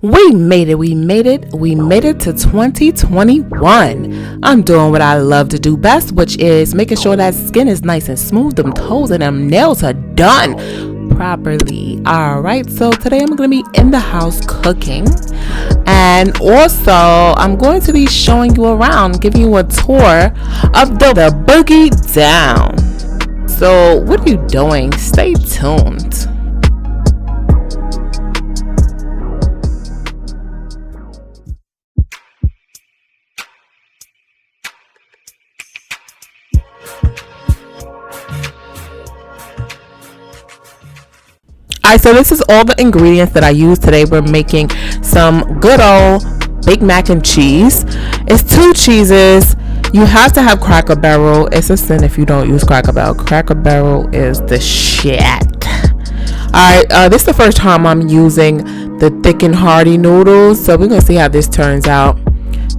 We made it to 2021. I'm doing what I love to do best, which is making sure that skin is nice and smooth, them toes and them nails are done properly. Alright, so today I'm going to be in the house cooking, and also I'm going to be showing you around, giving you a tour of the boogie down. So what are you doing? Stay tuned. Alright, so this is all the ingredients that I use today. We're making some good old Big Mac and cheese. It's 2 cheeses. You have to have Cracker Barrel. It's a sin if you don't use Cracker Barrel. Cracker Barrel is the shit. Alright, this is the first time I'm using the thick and hearty noodles, so we're gonna see how this turns out.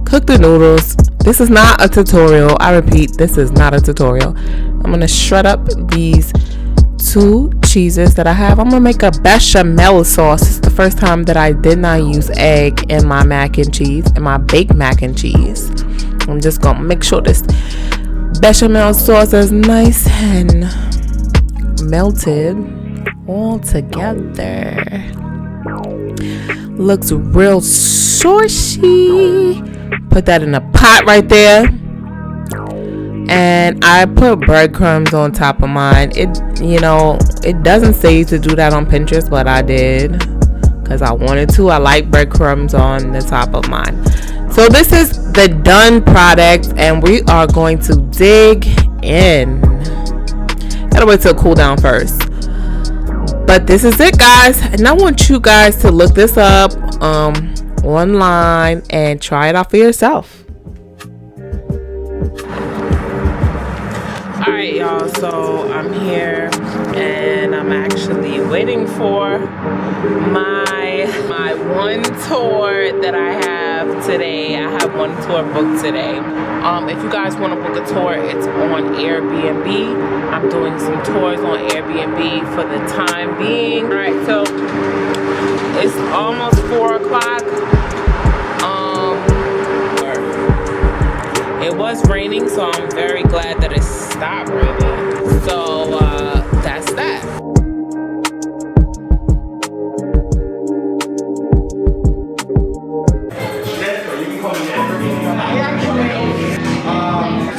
Cook the noodles. This is not a tutorial. I repeat, this is not a tutorial. I'm gonna shred up these 2 cheeses that I have. I'm gonna make a bechamel sauce. It's the first time that I did not use egg in my mac and cheese, in my baked mac and cheese. I'm just gonna make sure this bechamel sauce is nice and melted all together. Looks real saucy. Put that in a pot right there. And I put breadcrumbs on top of mine. It doesn't say to do that on Pinterest, but I did because I wanted to. I like breadcrumbs on the top of mine. So this is the done product, and we are going to dig in. Gotta wait till it cool down first. But this is it, guys, and I want you guys to look this up online and try it out for yourself. Alright, y'all, so I'm here and I'm actually waiting for my one tour that I have today. I have one tour booked today. If you guys want to book a tour, it's on AirB. I'm doing some tours on AirB for the time being. Alright, so it's almost 4 o'clock. It was raining, so I'm very glad that it stopped raining. So that's that.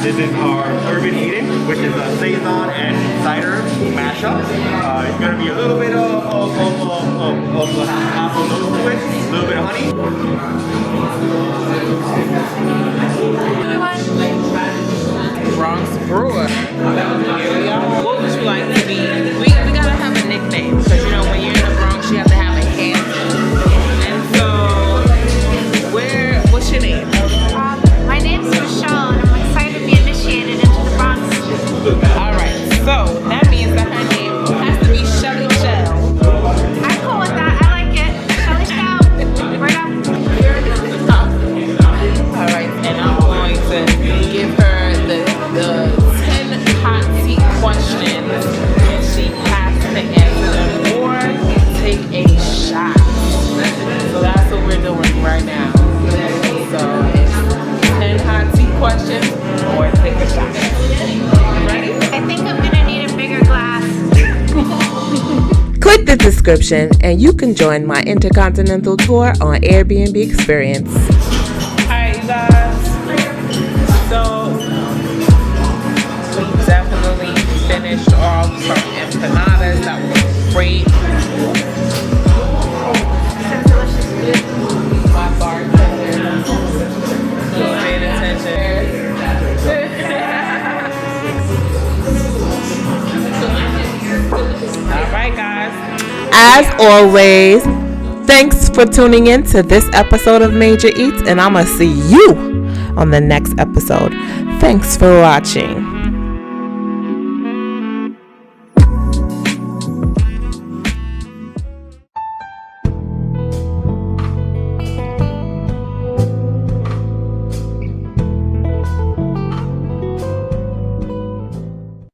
This is our urban eating, which is a saison and cider mashup. It's going to be a little bit of apple nose to it, a little bit of honey. Bronx Brewer. What would you like to be? We gotta have a nickname, because when you're in the Bronx, you have to have a handle. And so, what's your name? My name's Michelle, and I'm excited to be initiated into the Bronx. Alright, so that means that her name has to be Chelly Chelly. I'm cool with that. I like it. Chelly Chelly. Word up. Alright, and I'm going to give her the 10 hot seat questions, and she has to answer them or take a shot. So that's what we're doing right now. So it's 10 hot seat questions or take a shot. Ready? I think I'm gonna need a bigger glass. Click the description and you can join my Intercontinental tour on Airbnb experience. Alright, you guys. So we definitely finished off some empanadas. That was great. Some delicious food. My bartender paid attention. Alright, guys. As always, thanks for tuning in to this episode of Major Eats, and I'm gonna see you on the next episode. Thanks for watching.